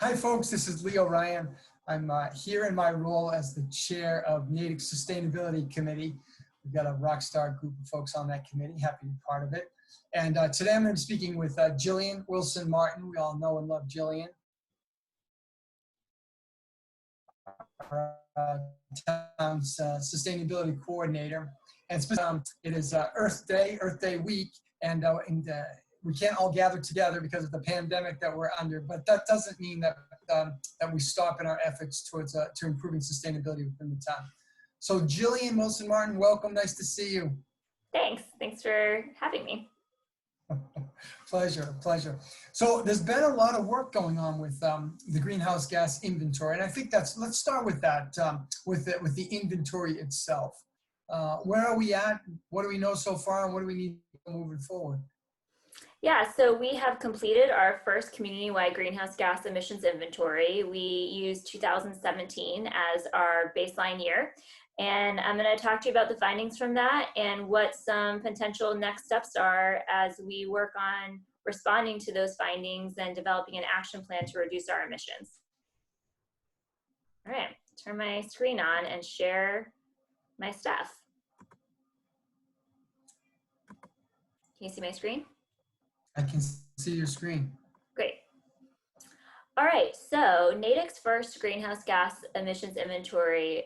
Hi, folks. This is Leo Ryan. I'm here in my role as the chair of Natick Sustainability Committee. We've got a rock star group of folks on that committee. Happy to be part of it. And today I'm going to be speaking with Jillian Wilson-Martin. We all know and love Jillian. Our town's sustainability coordinator. And it is Earth Day week, and we can't all gather together because of the pandemic that we're under, but that doesn't mean that that we stop in our efforts towards to improving sustainability within the town. So Jillian Wilson-Martin, welcome. Nice to see you. Thanks for having me. Pleasure. So there's been a lot of work going on with the greenhouse gas inventory, and I think let's start with that, with the inventory itself. Where are we at? What do we know so far, and what do we need moving forward? Yeah, so we have completed our first community-wide greenhouse gas emissions inventory. We used 2017 as our baseline year. And I'm going to talk to you about the findings from that and what some potential next steps are as we work on responding to those findings and developing an action plan to reduce our emissions. All right, turn my screen on and share my stuff. Can you see my screen? I can see your screen. Great. All right, so Natick's first greenhouse gas emissions inventory.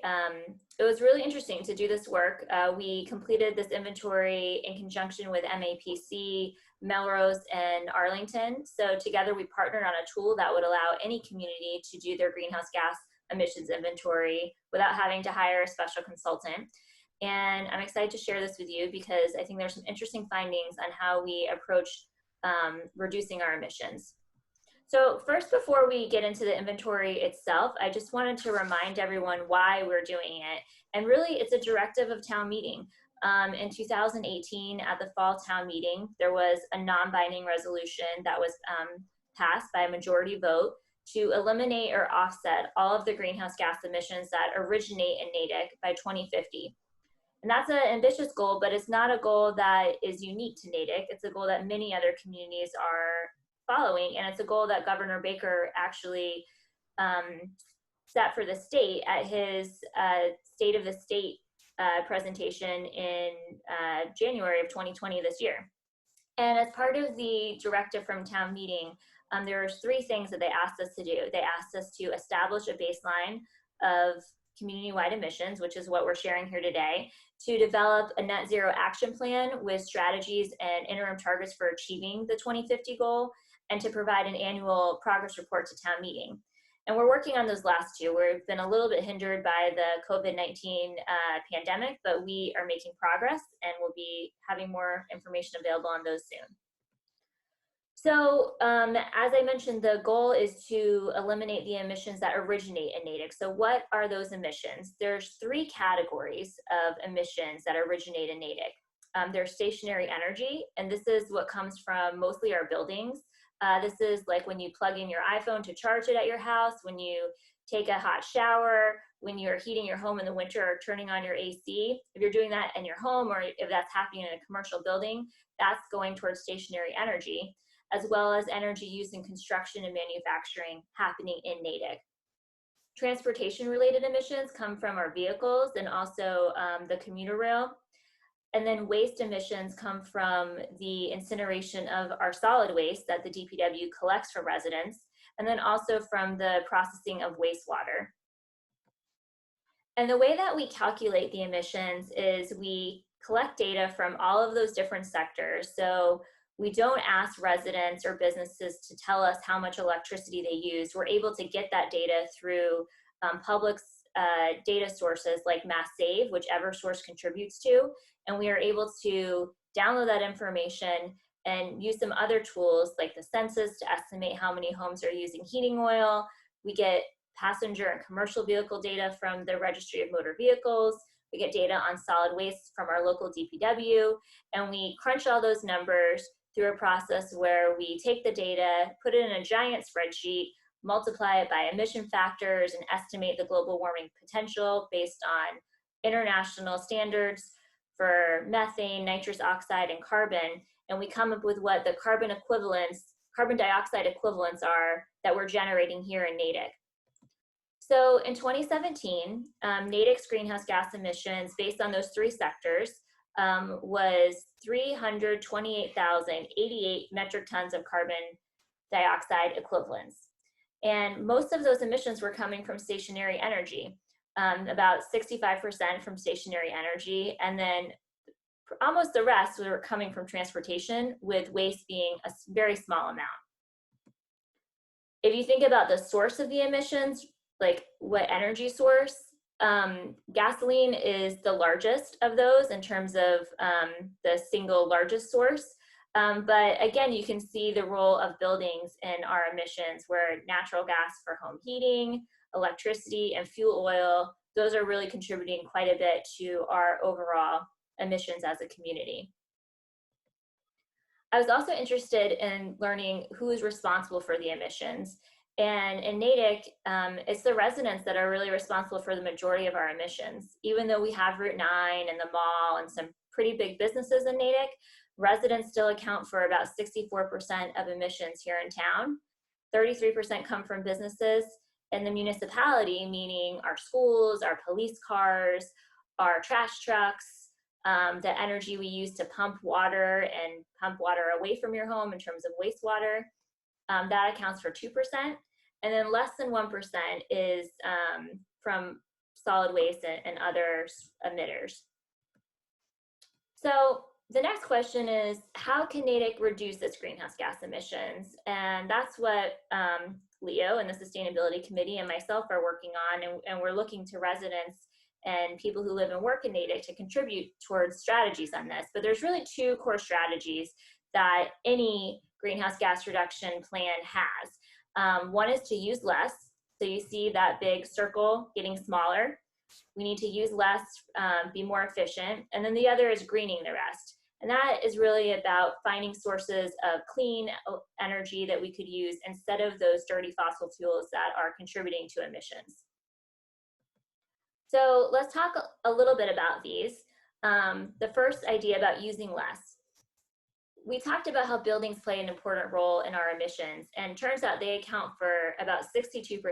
It was really interesting to do this work. We completed this inventory in conjunction with MAPC, Melrose, and Arlington. So together we partnered on a tool that would allow any community to do their greenhouse gas emissions inventory without having to hire a special consultant. And I'm excited to share this with you because I think there's some interesting findings on how we approach reducing our emissions. So first, before we get into the inventory itself, I just wanted to remind everyone why we're doing it. And really, it's a directive of town meeting. In 2018, at the fall town meeting, there was a non-binding resolution that was passed by a majority vote to eliminate or offset all of the greenhouse gas emissions that originate in Natick by 2050. And that's an ambitious goal, but it's not a goal that is unique to Natick. It's a goal that many other communities are following, and it's a goal that Governor Baker actually set for the state at his State of the State presentation in January of 2020 this year. And as part of the directive from town meeting, there were three things that they asked us to do. They asked us to establish a baseline of community-wide emissions, which is what we're sharing here today, to develop a net zero action plan with strategies and interim targets for achieving the 2050 goal, and to provide an annual progress report to town meeting. And we're working on those last two. We've been a little bit hindered by the COVID-19 pandemic, but we are making progress and we'll be having more information available on those soon. So as I mentioned, the goal is to eliminate the emissions that originate in Natick. So what are those emissions? There's three categories of emissions that originate in Natick. There's stationary energy, and this is what comes from mostly our buildings. This is like when you plug in your iPhone to charge it at your house, when you take a hot shower, when you're heating your home in the winter or turning on your AC. If you're doing that in your home or if that's happening in a commercial building, that's going towards stationary energy, as well as energy used in construction and manufacturing happening in Natick. Transportation-related emissions come from our vehicles and also the commuter rail. And then waste emissions come from the incineration of our solid waste that the DPW collects for residents, and then also from the processing of wastewater. And the way that we calculate the emissions is we collect data from all of those different sectors. So we don't ask residents or businesses to tell us how much electricity they use. We're able to get that data through public data sources like Mass Save, which Eversource contributes to, and we are able to download that information and use some other tools like the census to estimate how many homes are using heating oil. We get passenger and commercial vehicle data from the Registry of Motor Vehicles. We get data on solid waste from our local DPW, and we crunch all those numbers through a process where we take the data, put it in a giant spreadsheet, multiply it by emission factors, and estimate the global warming potential based on international standards for methane, nitrous oxide, and carbon. And we come up with what the carbon equivalence carbon dioxide equivalents are that we're generating here in Natick. So in 2017, Natick's greenhouse gas emissions based on those three sectors was 328,088 metric tons of carbon dioxide equivalents. And most of those emissions were coming from stationary energy, about 65% from stationary energy, and then almost the rest were coming from transportation, with waste being a very small amount. If you think about the source of the emissions, like what energy source, gasoline is the largest of those in terms of the single largest source. But again, you can see the role of buildings in our emissions, where natural gas for home heating, electricity, and fuel oil, those are really contributing quite a bit to our overall emissions as a community. I was also interested in learning who is responsible for the emissions. And in Natick, it's the residents that are really responsible for the majority of our emissions. Even though we have Route 9 and the mall and some pretty big businesses in Natick, residents still account for about 64% of emissions here in town. 33% come from businesses, and the municipality, meaning our schools, our police cars, our trash trucks, the energy we use to pump water and pump water away from your home in terms of wastewater, that accounts for 2%. And then less than 1% is from solid waste and other emitters. So the next question is, how can Natick reduce its greenhouse gas emissions? And that's what Leo and the Sustainability Committee and myself are working on, and we're looking to residents and people who live and work in Natick to contribute towards strategies on this. But there's really two core strategies that any greenhouse gas reduction plan has. One is to use less. So you see that big circle getting smaller. We need to use less, be more efficient. And then the other is greening the rest. And that is really about finding sources of clean energy that we could use instead of those dirty fossil fuels that are contributing to emissions. So let's talk a little bit about these. The first idea about using less. We talked about how buildings play an important role in our emissions, and it turns out they account for about 62%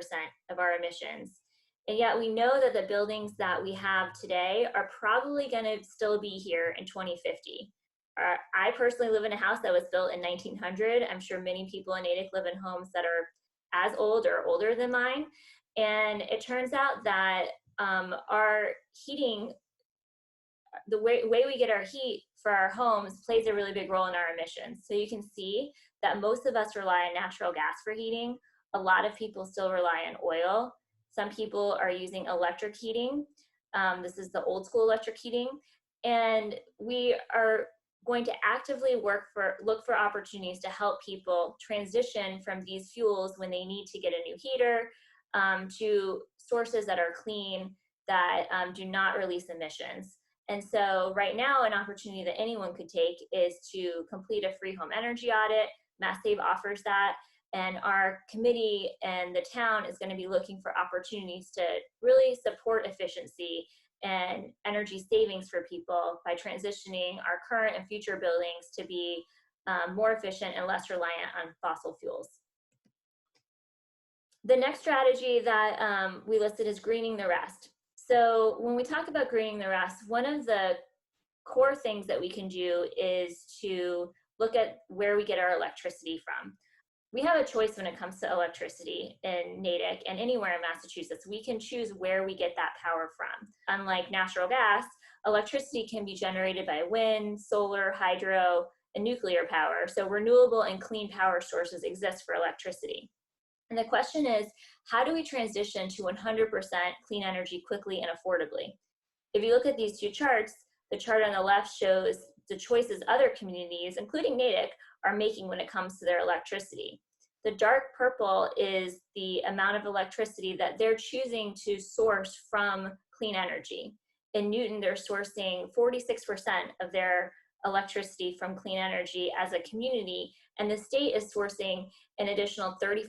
of our emissions. And yet we know that the buildings that we have today are probably going to still be here in 2050. I personally live in a house that was built in 1900. I'm sure many people in Natick live in homes that are as old or older than mine. And it turns out that our heating, the way we get our heat for our homes plays a really big role in our emissions. So you can see that most of us rely on natural gas for heating. A lot of people still rely on oil. Some people are using electric heating. This is the old school electric heating. And we are going to actively look for opportunities to help people transition from these fuels when they need to get a new heater to sources that are clean, that do not release emissions. And so right now, an opportunity that anyone could take is to complete a free home energy audit. Mass Save offers that. And our committee and the town is going to be looking for opportunities to really support efficiency and energy savings for people by transitioning our current and future buildings to be more efficient and less reliant on fossil fuels. The next strategy that we listed is greening the rest. So when we talk about greening the rest, one of the core things that we can do is to look at where we get our electricity from. We have a choice when it comes to electricity in Natick and anywhere in Massachusetts. We can choose where we get that power from. Unlike natural gas, electricity can be generated by wind, solar, hydro, and nuclear power. So renewable and clean power sources exist for electricity. And the question is, how do we transition to 100% clean energy quickly and affordably? If you look at these two charts, the chart on the left shows the choices other communities, including Natick, are making when it comes to their electricity. The dark purple is the amount of electricity that they're choosing to source from clean energy. In Newton, they're sourcing 46% of their electricity from clean energy as a community, and the state is sourcing an additional 35%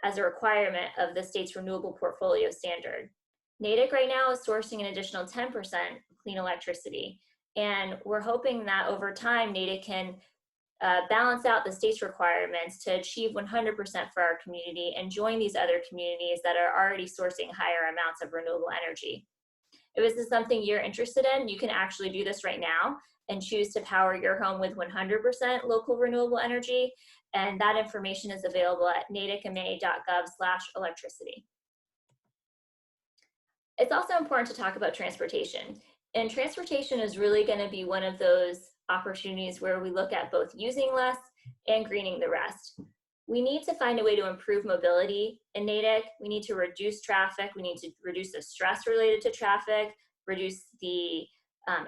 as a requirement of the state's renewable portfolio standard. Natick right now is sourcing an additional 10% clean electricity, and we're hoping that over time Natick can balance out the state's requirements to achieve 100% for our community and join these other communities that are already sourcing higher amounts of renewable energy. If this is something you're interested in, you can actually do this right now and choose to power your home with 100% local renewable energy. And that information is available at natickma.gov/electricity. It's also important to talk about transportation. And transportation is really going to be one of those opportunities where we look at both using less and greening the rest. We need to find a way to improve mobility in Natick. We need to reduce traffic. We need to reduce the stress related to traffic, reduce the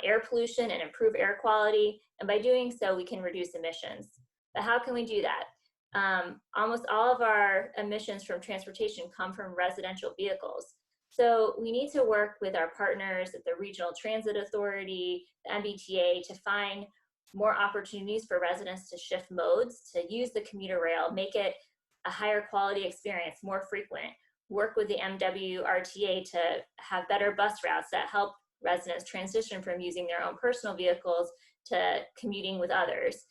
air pollution and improve air quality. And by doing so, we can reduce emissions. But how can we do that? Almost all of our emissions from transportation come from residential vehicles. So we need to work with our partners at the Regional Transit Authority, the MBTA, to find more opportunities for residents to shift modes, to use the commuter rail, make it a higher quality experience, more frequent, work with the MWRTA to have better bus routes that help residents transition from using their own personal vehicles to commuting with others.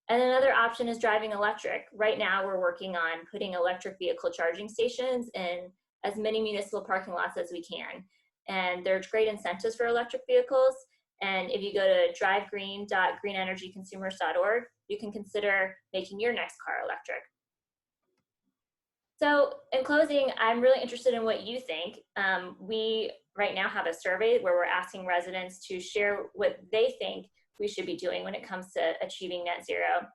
And another option is driving electric. Right now, we're working on putting electric vehicle charging stations in as many municipal parking lots as we can. And there's great incentives for electric vehicles. And if you go to drivegreen.greenenergyconsumers.org, you can consider making your next car electric. So in closing, I'm really interested in what you think. We right now have a survey where we're asking residents to share what they think we should be doing when it comes to achieving net zero.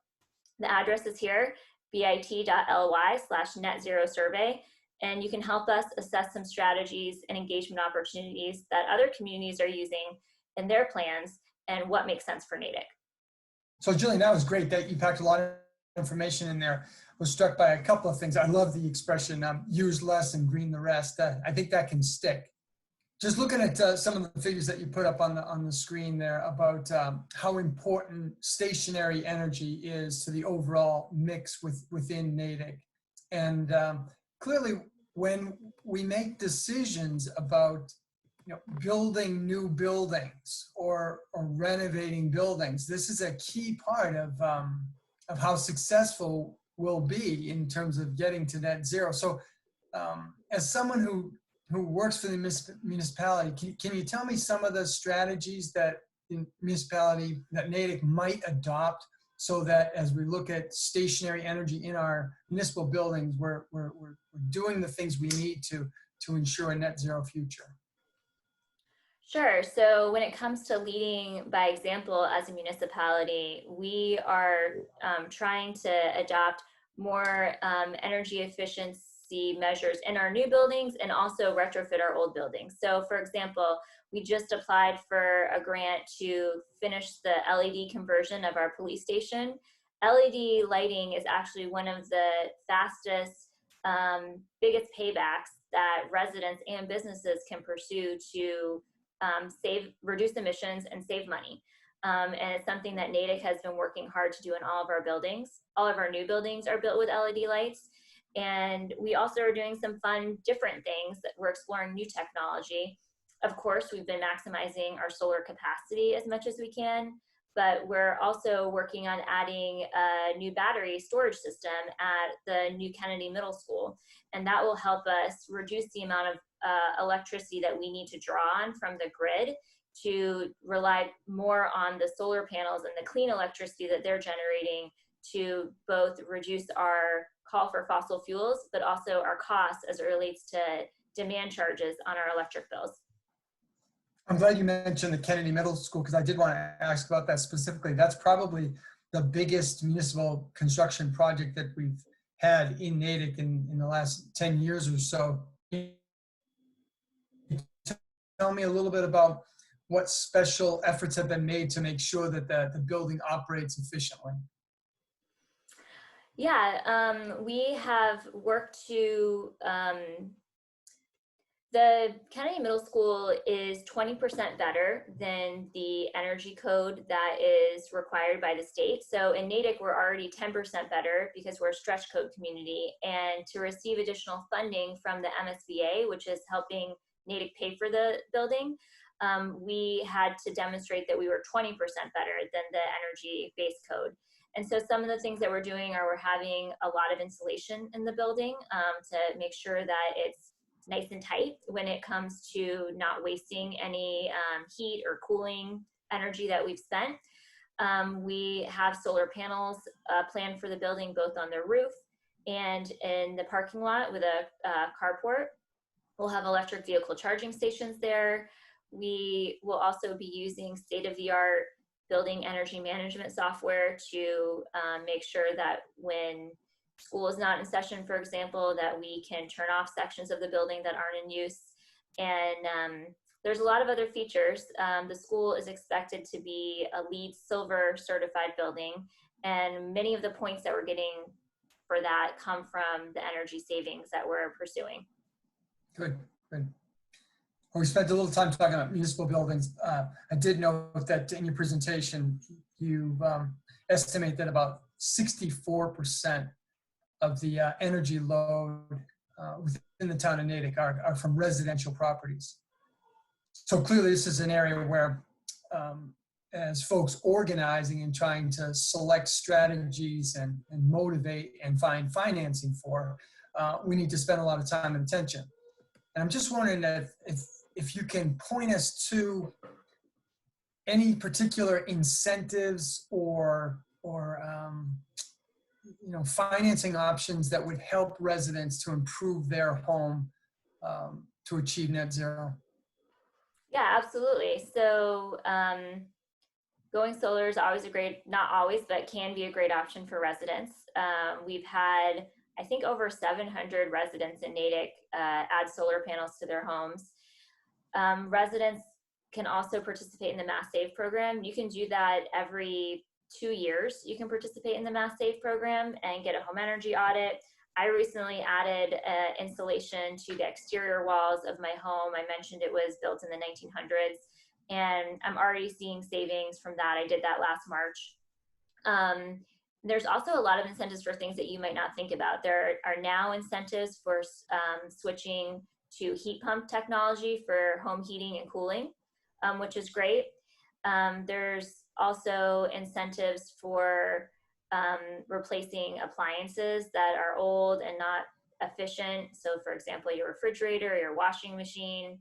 The address is here, bit.ly/net-zero-survey, and you can help us assess some strategies and engagement opportunities that other communities are using in their plans and what makes sense for Natick. So Jillian, that was great that you packed a lot of information in there. I was struck by a couple of things. I love the expression, use less and green the rest. I think that can stick. Just looking at some of the figures that you put up on the screen there about how important stationary energy is to the overall mix within Natick. And clearly, when we make decisions about building new buildings or renovating buildings, this is a key part of how successful we'll be in terms of getting to net zero. So as someone who works for the municipality, can you tell me some of the strategies that the municipality, that Natick might adopt so that as we look at stationary energy in our municipal buildings, we're doing the things we need to ensure a net zero future? Sure. So when it comes to leading by example as a municipality, we are trying to adopt more energy efficiency measures in our new buildings and also retrofit our old buildings. So for example, we just applied for a grant to finish the LED conversion of our police station. LED lighting is actually one of the fastest, biggest paybacks that residents and businesses can pursue to reduce emissions and save money. And it's something that Natick has been working hard to do in all of our buildings. All of our new buildings are built with LED lights. And we also are doing some fun, different things that we're exploring new technology. Of course, we've been maximizing our solar capacity as much as we can, but we're also working on adding a new battery storage system at the new Kennedy Middle School. And that will help us reduce the amount of electricity that we need to draw on from the grid to rely more on the solar panels and the clean electricity that they're generating to both reduce our call for fossil fuels, but also our costs as it relates to demand charges on our electric bills. I'm glad you mentioned the Kennedy Middle School because I did want to ask about that specifically. That's probably the biggest municipal construction project that we've had in Natick in the last 10 years or so. Tell me a little bit about what special efforts have been made to make sure that the building operates efficiently. Yeah, we have worked to, the Kennedy Middle School is 20% better than the energy code that is required by the state. So in Natick, we're already 10% better because we're a stretch code community. And to receive additional funding from the MSBA, which is helping Natick pay for the building, we had to demonstrate that we were 20% better than the energy base code. And so some of the things that we're doing are we're having a lot of insulation in the building to make sure that it's nice and tight when it comes to not wasting any heat or cooling energy that we've spent. We have solar panels planned for the building, both on the roof and in the parking lot with a carport. We'll have electric vehicle charging stations there. We will also be using state-of-the-art building energy management software to make sure that when school is not in session, for example, that we can turn off sections of the building that aren't in use. And there's a lot of other features. The school is expected to be a LEED Silver certified building, and many of the points that we're getting for that come from the energy savings that we're pursuing. Good, good. Well, we spent a little time talking about municipal buildings. I did note that in your presentation, you estimate that about 64% of the energy load within the town of Natick are from residential properties. So clearly this is an area where, as folks organizing and trying to select strategies and motivate and find financing for, we need to spend a lot of time and attention. And I'm just wondering if you can point us to any particular incentives or financing options that would help residents to improve their home to achieve net zero. Yeah, absolutely. So going solar is always not always, but can be a great option for residents. We've had, I think, over 700 residents in Natick add solar panels to their homes. Residents can also participate in the Mass Save program. You can do that every 2 years. You can participate in the Mass Save program and get a home energy audit. I recently added insulation to the exterior walls of my home. I mentioned it was built in the 1900s, and I'm already seeing savings from that. I did that last March. There's also a lot of incentives for things that you might not think about. There are now incentives for switching to heat pump technology for home heating and cooling, which is great. There's also incentives for replacing appliances that are old and not efficient. So for example, your refrigerator, your washing machine.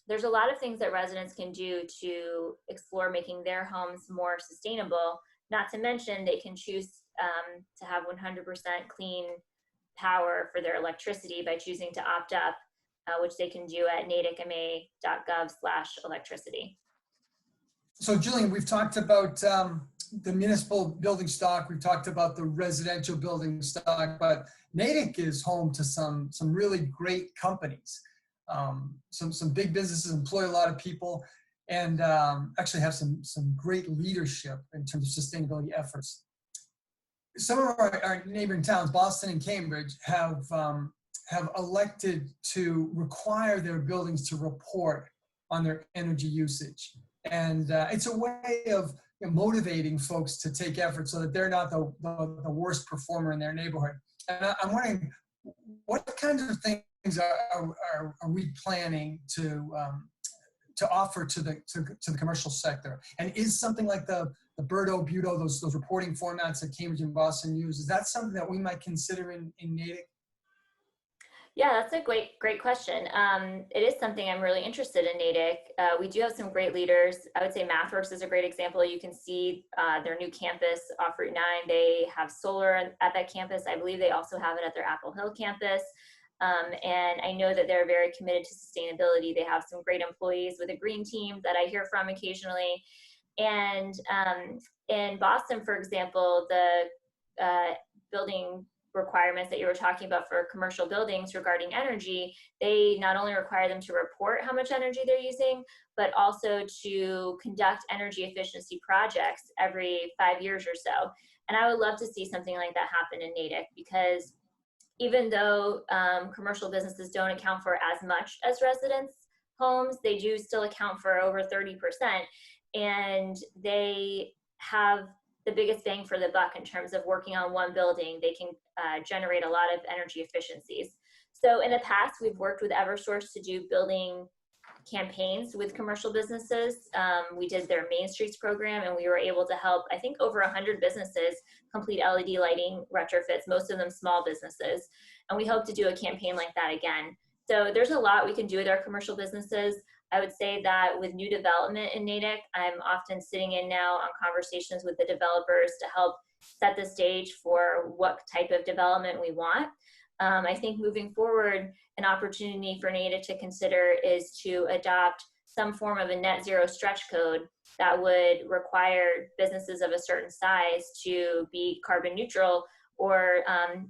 There's a lot of things that residents can do to explore making their homes more sustainable. Not to mention they can choose to have 100% clean power for their electricity by choosing to opt up, which they can do at natickma.gov/electricity. So Jillian, we've talked about the municipal building stock, we've talked about the residential building stock, but Natick is home to some really great companies. Some big businesses employ a lot of people and actually have some great leadership in terms of sustainability efforts. Some of our neighboring towns, Boston and Cambridge, have elected to require their buildings to report on their energy usage. And it's a way of motivating folks to take effort so that they're not the worst performer in their neighborhood. And I'm wondering, what kinds of things are we planning to offer to the commercial sector? And is something like the Birdo, Budo, those reporting formats that Cambridge and Boston use, is that something that we might consider in Natick? Yeah, that's a great question. It is something I'm really interested in Natick. We do have some great leaders. I would say MathWorks is a great example. You can see their new campus off Route 9. They have solar at that campus. I believe they also have it at their Apple Hill campus. And I know that they're very committed to sustainability. They have some great employees with a green team that I hear from occasionally. And in Boston, for example, the building requirements that you were talking about for commercial buildings regarding energy, they not only require them to report how much energy they're using, but also to conduct energy efficiency projects every 5 years or so. And I would love to see something like that happen in Natick, because even though commercial businesses don't account for as much as residents' homes, they do still account for over 30%. And they have the biggest bang for the buck in terms of working on one building. They can generate a lot of energy efficiencies. So in the past, we've worked with Eversource to do building campaigns with commercial businesses. We did their Main Streets program, and we were able to help, I think, over 100 businesses complete LED lighting retrofits, most of them small businesses. And we hope to do a campaign like that again. So there's a lot we can do with our commercial businesses. I would say that with new development in Natick, I'm often sitting in now on conversations with the developers to help set the stage for what type of development we want. I think moving forward, an opportunity for Natick to consider is to adopt some form of a net zero stretch code that would require businesses of a certain size to be carbon neutral or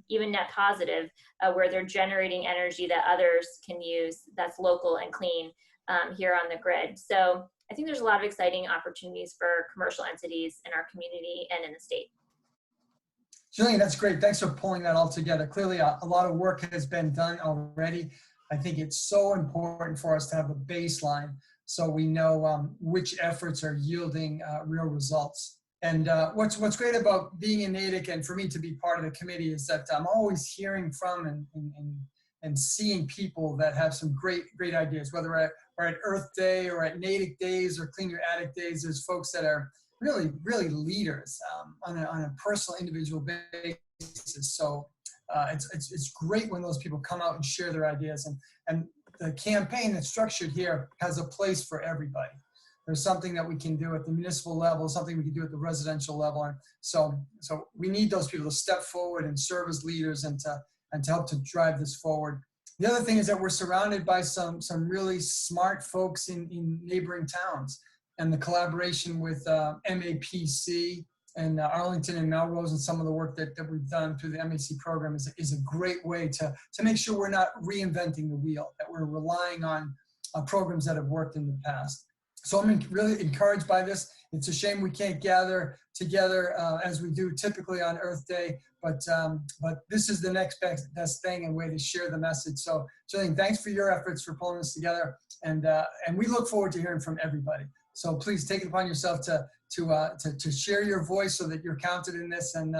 even net positive, where they're generating energy that others can use that's local and clean here on the grid. So I think there's a lot of exciting opportunities for commercial entities in our community and in the state. Jillian, that's great. Thanks for pulling that all together. Clearly, a lot of work has been done already. I think it's so important for us to have a baseline so we know which efforts are yielding real results. And what's great about being in Natick and for me to be part of the committee is that I'm always hearing from and seeing people that have some great ideas, whether we're at Earth Day or at Natick Days or Clean Your Attic Days. There's folks that are really leaders on a personal, individual basis. So it's great when those people come out and share their ideas. And the campaign that's structured here has a place for everybody. There's something that we can do at the municipal level, something we can do at the residential level. And so we need those people to step forward and serve as leaders and to help to drive this forward. The other thing is that we're surrounded by some really smart folks in neighboring towns. And the collaboration with MAPC and Arlington and Melrose and some of the work that we've done through the MAC program is a great way to make sure we're not reinventing the wheel, that we're relying on programs that have worked in the past. So I'm really encouraged by this. It's a shame we can't gather together as we do typically on Earth Day, but this is the next best thing and way to share the message. So Jillian, thanks for your efforts for pulling this together, and we look forward to hearing from everybody. So please take it upon yourself to share your voice so that you're counted in this, and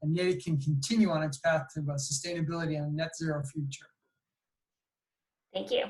Natick can continue on its path to sustainability and a net zero future. Thank you.